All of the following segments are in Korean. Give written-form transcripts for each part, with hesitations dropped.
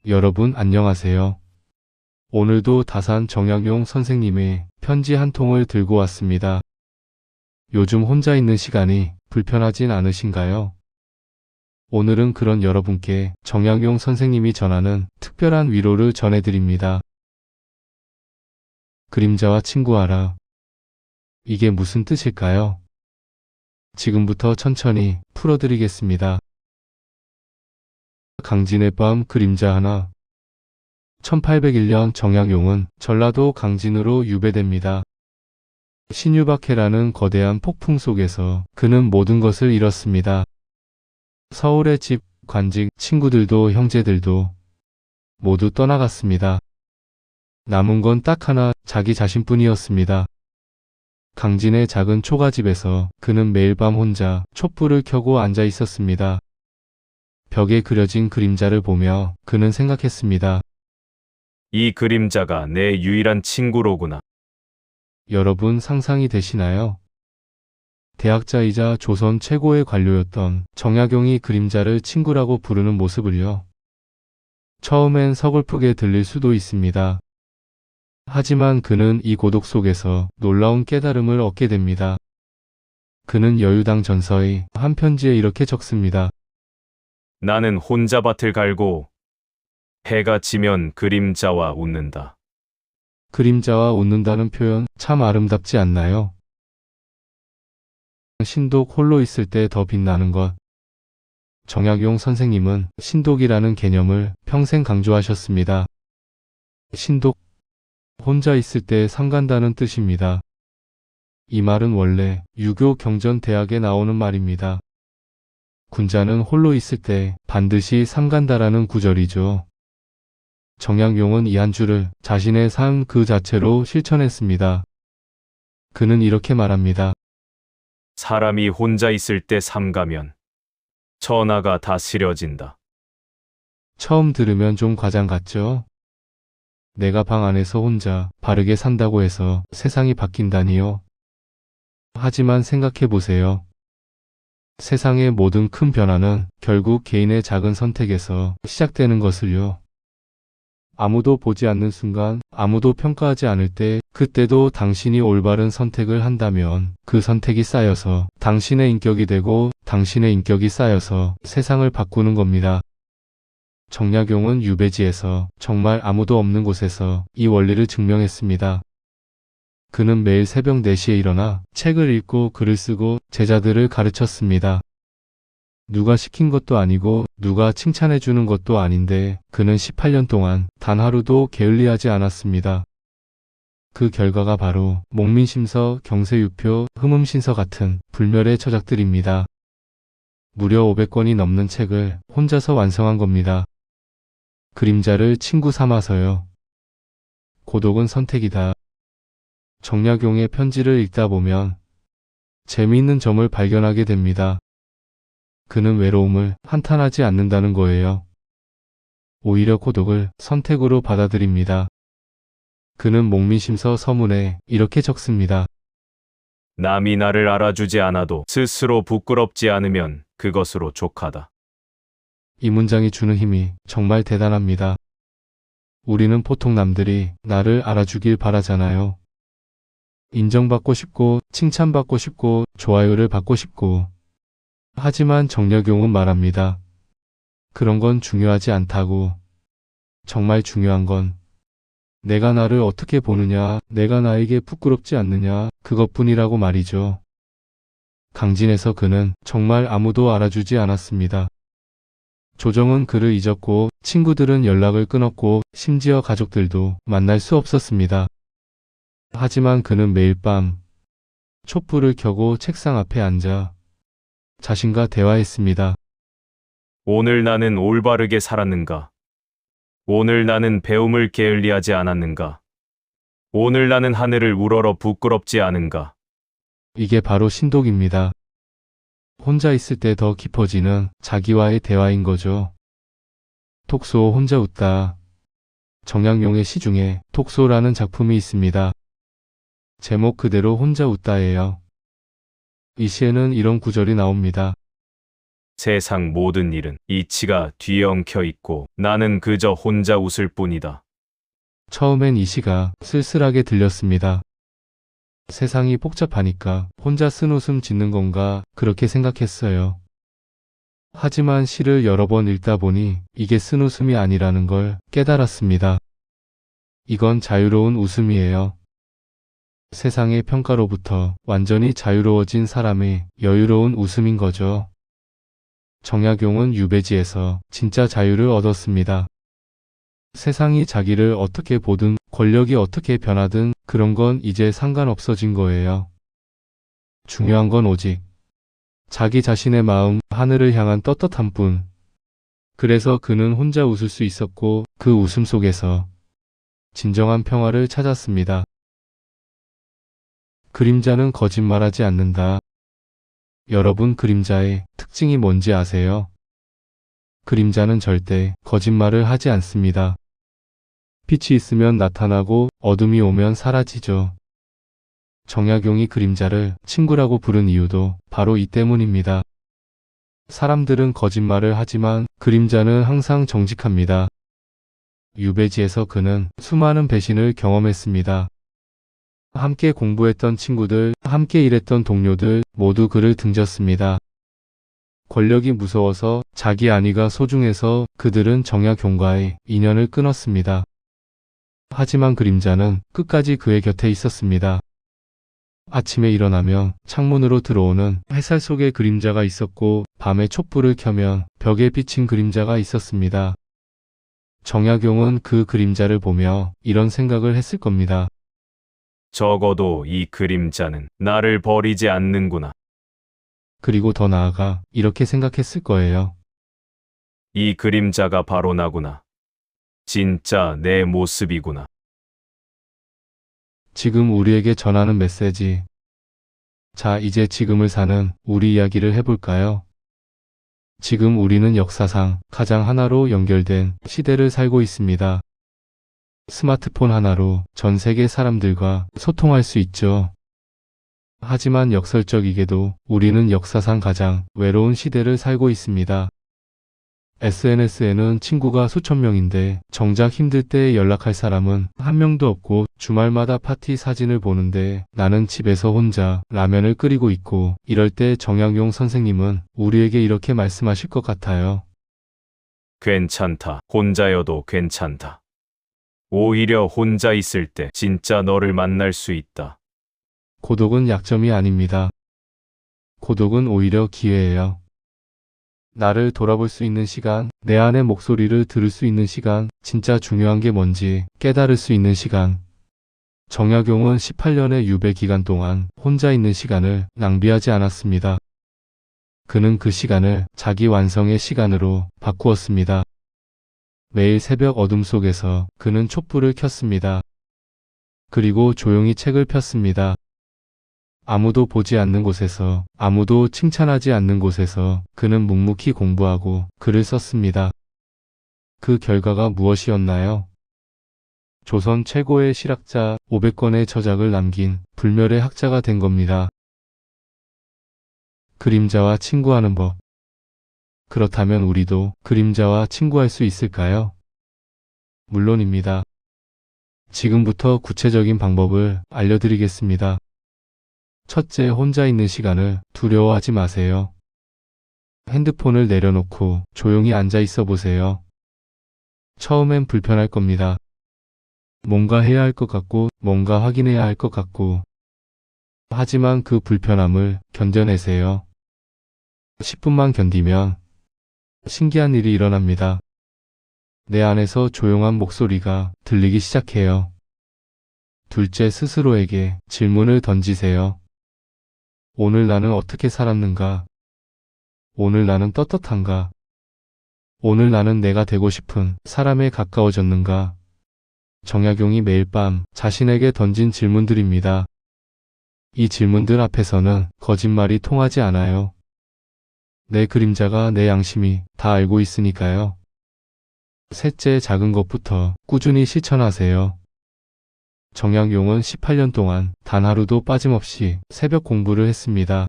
여러분 안녕하세요. 오늘도 다산 정약용 선생님의 편지 한 통을 들고 왔습니다. 요즘 혼자 있는 시간이 불편하진 않으신가요? 오늘은 그런 여러분께 정약용 선생님이 전하는 특별한 위로를 전해드립니다. 그림자와 친구하라. 이게 무슨 뜻일까요? 지금부터 천천히 풀어드리겠습니다. 강진의 밤 그림자 하나. 1801년 정약용은 전라도 강진으로 유배됩니다. 신유박해라는 거대한 폭풍 속에서 그는 모든 것을 잃었습니다. 서울의 집, 관직, 친구들도 형제들도 모두 떠나갔습니다. 남은 건 딱 하나, 자기 자신뿐이었습니다. 강진의 작은 초가집에서 그는 매일 밤 혼자 촛불을 켜고 앉아 있었습니다. 벽에 그려진 그림자를 보며 그는 생각했습니다. 이 그림자가 내 유일한 친구로구나. 여러분 상상이 되시나요? 대학자이자 조선 최고의 관료였던 정약용이 그림자를 친구라고 부르는 모습을요. 처음엔 서글프게 들릴 수도 있습니다. 하지만 그는 이 고독 속에서 놀라운 깨달음을 얻게 됩니다. 그는 여유당 전서의 한 편지에 이렇게 적습니다. 나는 혼자 밭을 갈고 해가 지면 그림자와 웃는다. 그림자와 웃는다는 표현 참 아름답지 않나요? 신독 홀로 있을 때 더 빛나는 것. 정약용 선생님은 신독이라는 개념을 평생 강조하셨습니다. 신독, 혼자 있을 때 삼간다는 뜻입니다. 이 말은 원래 유교 경전대학에 나오는 말입니다. 군자는 홀로 있을 때 반드시 삼간다라는 구절이죠. 정약용은 이 한 줄을 자신의 삶 그 자체로 실천했습니다. 그는 이렇게 말합니다. 사람이 혼자 있을 때 삼가면 천하가 다 시려진다. 처음 들으면 좀 과장 같죠? 내가 방 안에서 혼자 바르게 산다고 해서 세상이 바뀐다니요. 하지만 생각해 보세요. 세상의 모든 큰 변화는 결국 개인의 작은 선택에서 시작되는 것을요. 아무도 보지 않는 순간, 아무도 평가하지 않을 때, 그때도 당신이 올바른 선택을 한다면 그 선택이 쌓여서 당신의 인격이 되고 당신의 인격이 쌓여서 세상을 바꾸는 겁니다. 정약용은 유배지에서 정말 아무도 없는 곳에서 이 원리를 증명했습니다. 그는 매일 새벽 4시에 일어나 책을 읽고 글을 쓰고 제자들을 가르쳤습니다. 누가 시킨 것도 아니고 누가 칭찬해 주는 것도 아닌데 그는 18년 동안 단 하루도 게을리하지 않았습니다. 그 결과가 바로 목민심서, 경세유표, 흠음신서 같은 불멸의 저작들입니다. 무려 500권이 넘는 책을 혼자서 완성한 겁니다. 그림자를 친구 삼아서요. 고독은 선택이다. 정약용의 편지를 읽다 보면 재미있는 점을 발견하게 됩니다. 그는 외로움을 한탄하지 않는다는 거예요. 오히려 고독을 선택으로 받아들입니다. 그는 목민심서 서문에 이렇게 적습니다. 남이 나를 알아주지 않아도 스스로 부끄럽지 않으면 그것으로 족하다. 이 문장이 주는 힘이 정말 대단합니다. 우리는 보통 남들이 나를 알아주길 바라잖아요. 인정받고 싶고 칭찬받고 싶고 좋아요를 받고 싶고. 하지만 정약용은 말합니다. 그런 건 중요하지 않다고. 정말 중요한 건 내가 나를 어떻게 보느냐, 내가 나에게 부끄럽지 않느냐, 그것뿐이라고 말이죠. 강진에서 그는 정말 아무도 알아주지 않았습니다. 조정은 그를 잊었고 친구들은 연락을 끊었고 심지어 가족들도 만날 수 없었습니다. 하지만 그는 매일 밤 촛불을 켜고 책상 앞에 앉아 자신과 대화했습니다. 오늘 나는 올바르게 살았는가? 오늘 나는 배움을 게을리하지 않았는가? 오늘 나는 하늘을 우러러 부끄럽지 않은가? 이게 바로 신독입니다. 혼자 있을 때 더 깊어지는 자기와의 대화인 거죠. 톡소 혼자 웃다. 정약용의 시 중에 톡소라는 작품이 있습니다. 제목 그대로 혼자 웃다예요. 이 시에는 이런 구절이 나옵니다. 세상 모든 일은 이치가 뒤엉켜 있고 나는 그저 혼자 웃을 뿐이다. 처음엔 이 시가 쓸쓸하게 들렸습니다. 세상이 복잡하니까 혼자 쓴웃음 짓는 건가 그렇게 생각했어요. 하지만 시를 여러 번 읽다 보니 이게 쓴웃음이 아니라는 걸 깨달았습니다. 이건 자유로운 웃음이에요. 세상의 평가로부터 완전히 자유로워진 사람의 여유로운 웃음인 거죠. 정약용은 유배지에서 진짜 자유를 얻었습니다. 세상이 자기를 어떻게 보든 권력이 어떻게 변하든 그런 건 이제 상관없어진 거예요. 중요한 건 오직 자기 자신의 마음, 하늘을 향한 떳떳함 뿐. 그래서 그는 혼자 웃을 수 있었고 그 웃음 속에서 진정한 평화를 찾았습니다. 그림자는 거짓말하지 않는다. 여러분, 그림자의 특징이 뭔지 아세요? 그림자는 절대 거짓말을 하지 않습니다. 빛이 있으면 나타나고 어둠이 오면 사라지죠. 정약용이 그림자를 친구라고 부른 이유도 바로 이 때문입니다. 사람들은 거짓말을 하지만 그림자는 항상 정직합니다. 유배지에서 그는 수많은 배신을 경험했습니다. 함께 공부했던 친구들, 함께 일했던 동료들 모두 그를 등졌습니다. 권력이 무서워서, 자기 안위가 소중해서 그들은 정약용과의 인연을 끊었습니다. 하지만 그림자는 끝까지 그의 곁에 있었습니다. 아침에 일어나면 창문으로 들어오는 햇살 속에 그림자가 있었고 밤에 촛불을 켜면 벽에 비친 그림자가 있었습니다. 정약용은 그 그림자를 보며 이런 생각을 했을 겁니다. 적어도 이 그림자는 나를 버리지 않는구나. 그리고 더 나아가 이렇게 생각했을 거예요. 이 그림자가 바로 나구나. 진짜 내 모습이구나. 지금 우리에게 전하는 메시지. 자, 이제 지금을 사는 우리 이야기를 해볼까요? 지금 우리는 역사상 가장 하나로 연결된 시대를 살고 있습니다. 스마트폰 하나로 전 세계 사람들과 소통할 수 있죠. 하지만 역설적이게도 우리는 역사상 가장 외로운 시대를 살고 있습니다. SNS에는 친구가 수천 명인데 정작 힘들 때 연락할 사람은 한 명도 없고 주말마다 파티 사진을 보는데 나는 집에서 혼자 라면을 끓이고 있고 이럴 때 정약용 선생님은 우리에게 이렇게 말씀하실 것 같아요. 괜찮다. 혼자여도 괜찮다. 오히려 혼자 있을 때 진짜 너를 만날 수 있다. 고독은 약점이 아닙니다. 고독은 오히려 기회예요. 나를 돌아볼 수 있는 시간, 내 안의 목소리를 들을 수 있는 시간, 진짜 중요한 게 뭔지 깨달을 수 있는 시간. 정약용은 18년의 유배 기간 동안 혼자 있는 시간을 낭비하지 않았습니다. 그는 그 시간을 자기 완성의 시간으로 바꾸었습니다. 매일 새벽 어둠 속에서 그는 촛불을 켰습니다. 그리고 조용히 책을 폈습니다. 아무도 보지 않는 곳에서, 아무도 칭찬하지 않는 곳에서 그는 묵묵히 공부하고 글을 썼습니다. 그 결과가 무엇이었나요? 조선 최고의 실학자 500권의 저작을 남긴 불멸의 학자가 된 겁니다. 그림자와 친구하는 법. 그렇다면 우리도 그림자와 친구할 수 있을까요? 물론입니다. 지금부터 구체적인 방법을 알려드리겠습니다. 첫째, 혼자 있는 시간을 두려워하지 마세요. 핸드폰을 내려놓고 조용히 앉아 있어 보세요. 처음엔 불편할 겁니다. 뭔가 해야 할 것 같고, 뭔가 확인해야 할 것 같고. 하지만 그 불편함을 견뎌내세요. 10분만 견디면 신기한 일이 일어납니다. 내 안에서 조용한 목소리가 들리기 시작해요. 둘째, 스스로에게 질문을 던지세요. 오늘 나는 어떻게 살았는가? 오늘 나는 떳떳한가? 오늘 나는 내가 되고 싶은 사람에 가까워졌는가? 정약용이 매일 밤 자신에게 던진 질문들입니다. 이 질문들 앞에서는 거짓말이 통하지 않아요. 내 그림자가 내 양심이 다 알고 있으니까요. 셋째, 작은 것부터 꾸준히 실천하세요. 정약용은 18년 동안 단 하루도 빠짐없이 새벽 공부를 했습니다.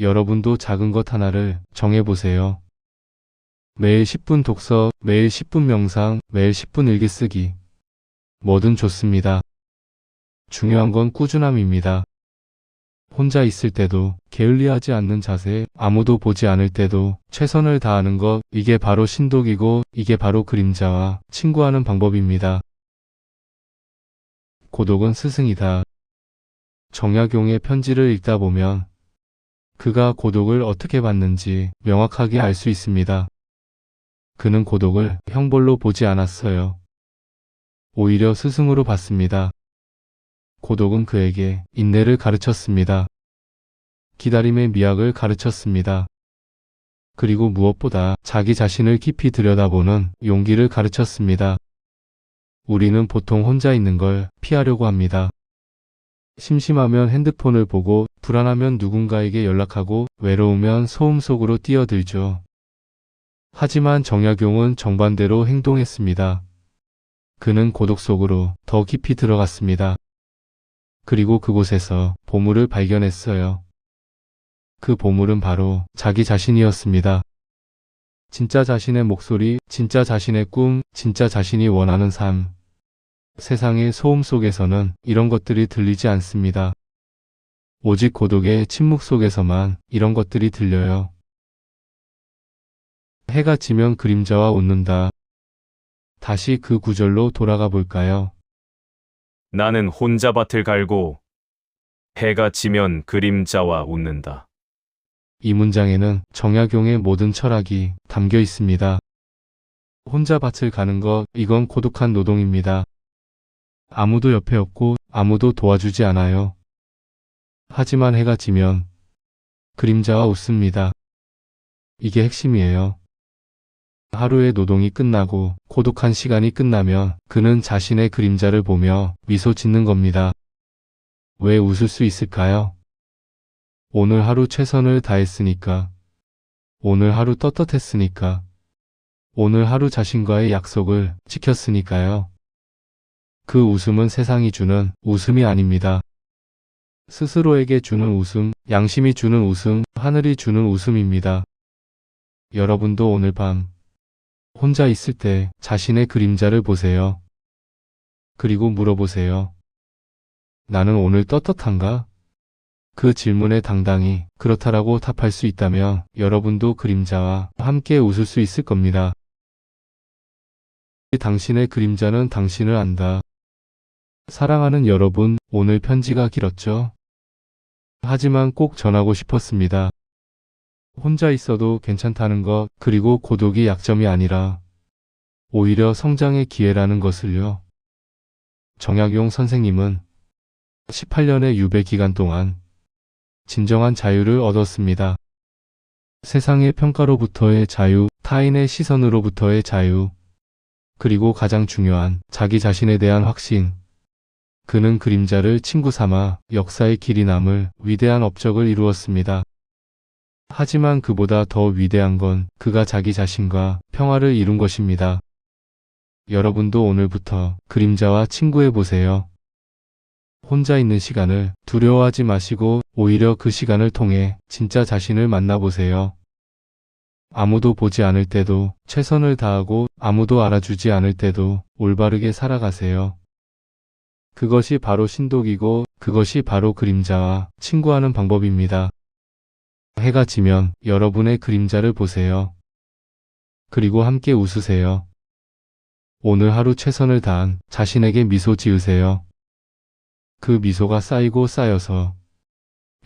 여러분도 작은 것 하나를 정해보세요. 매일 10분 독서, 매일 10분 명상, 매일 10분 일기 쓰기. 뭐든 좋습니다. 중요한 건 꾸준함입니다. 혼자 있을 때도, 게을리하지 않는 자세, 아무도 보지 않을 때도 최선을 다하는 것, 이게 바로 신독이고, 이게 바로 그림자와 친구하는 방법입니다. 고독은 스승이다. 정약용의 편지를 읽다 보면 그가 고독을 어떻게 받는지 명확하게 알 수 있습니다. 그는 고독을 형벌로 보지 않았어요. 오히려 스승으로 봤습니다. 고독은 그에게 인내를 가르쳤습니다. 기다림의 미학을 가르쳤습니다. 그리고 무엇보다 자기 자신을 깊이 들여다보는 용기를 가르쳤습니다. 우리는 보통 혼자 있는 걸 피하려고 합니다. 심심하면 핸드폰을 보고, 불안하면 누군가에게 연락하고, 외로우면 소음 속으로 뛰어들죠. 하지만 정약용은 정반대로 행동했습니다. 그는 고독 속으로 더 깊이 들어갔습니다. 그리고 그곳에서 보물을 발견했어요. 그 보물은 바로 자기 자신이었습니다. 진짜 자신의 목소리, 진짜 자신의 꿈, 진짜 자신이 원하는 삶. 세상의 소음 속에서는 이런 것들이 들리지 않습니다. 오직 고독의 침묵 속에서만 이런 것들이 들려요. 해가 지면 그림자와 웃는다. 다시 그 구절로 돌아가 볼까요? 나는 혼자 밭을 갈고 해가 지면 그림자와 웃는다. 이 문장에는 정약용의 모든 철학이 담겨 있습니다. 혼자 밭을 가는 것, 이건 고독한 노동입니다. 아무도 옆에 없고 아무도 도와주지 않아요. 하지만 해가 지면 그림자와 웃습니다. 이게 핵심이에요. 하루의 노동이 끝나고 고독한 시간이 끝나면 그는 자신의 그림자를 보며 미소 짓는 겁니다. 왜 웃을 수 있을까요? 오늘 하루 최선을 다했으니까. 오늘 하루 떳떳했으니까. 오늘 하루 자신과의 약속을 지켰으니까요. 그 웃음은 세상이 주는 웃음이 아닙니다. 스스로에게 주는 웃음, 양심이 주는 웃음, 하늘이 주는 웃음입니다. 여러분도 오늘 밤 혼자 있을 때 자신의 그림자를 보세요. 그리고 물어보세요. 나는 오늘 떳떳한가? 그 질문에 당당히 그렇다라고 답할 수 있다면 여러분도 그림자와 함께 웃을 수 있을 겁니다. 당신의 그림자는 당신을 안다. 사랑하는 여러분, 오늘 편지가 길었죠? 하지만 꼭 전하고 싶었습니다. 혼자 있어도 괜찮다는 것, 그리고 고독이 약점이 아니라 오히려 성장의 기회라는 것을요. 정약용 선생님은 18년의 유배 기간 동안 진정한 자유를 얻었습니다. 세상의 평가로부터의 자유, 타인의 시선으로부터의 자유, 그리고 가장 중요한 자기 자신에 대한 확신. 그는 그림자를 친구 삼아 역사의 길이 남을 위대한 업적을 이루었습니다. 하지만 그보다 더 위대한 건 그가 자기 자신과 평화를 이룬 것입니다. 여러분도 오늘부터 그림자와 친구해 보세요. 혼자 있는 시간을 두려워하지 마시고 오히려 그 시간을 통해 진짜 자신을 만나보세요. 아무도 보지 않을 때도 최선을 다하고 아무도 알아주지 않을 때도 올바르게 살아가세요. 그것이 바로 신독이고 그것이 바로 그림자와 친구하는 방법입니다. 해가 지면 여러분의 그림자를 보세요. 그리고 함께 웃으세요. 오늘 하루 최선을 다한 자신에게 미소 지으세요. 그 미소가 쌓이고 쌓여서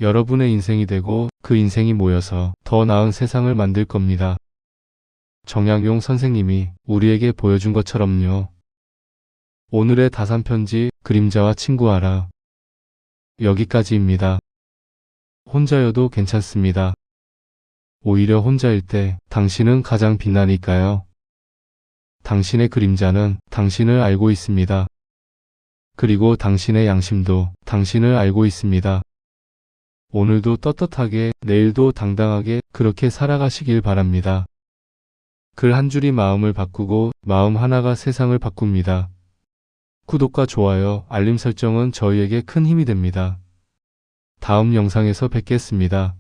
여러분의 인생이 되고 그 인생이 모여서 더 나은 세상을 만들 겁니다. 정약용 선생님이 우리에게 보여준 것처럼요. 오늘의 다산편지, 그림자와 친구하라. 여기까지입니다. 혼자여도 괜찮습니다. 오히려 혼자일 때 당신은 가장 빛나니까요. 당신의 그림자는 당신을 알고 있습니다. 그리고 당신의 양심도 당신을 알고 있습니다. 오늘도 떳떳하게, 내일도 당당하게 그렇게 살아가시길 바랍니다. 글 한 줄이 마음을 바꾸고 마음 하나가 세상을 바꿉니다. 구독과 좋아요, 알림 설정은 저희에게 큰 힘이 됩니다. 다음 영상에서 뵙겠습니다.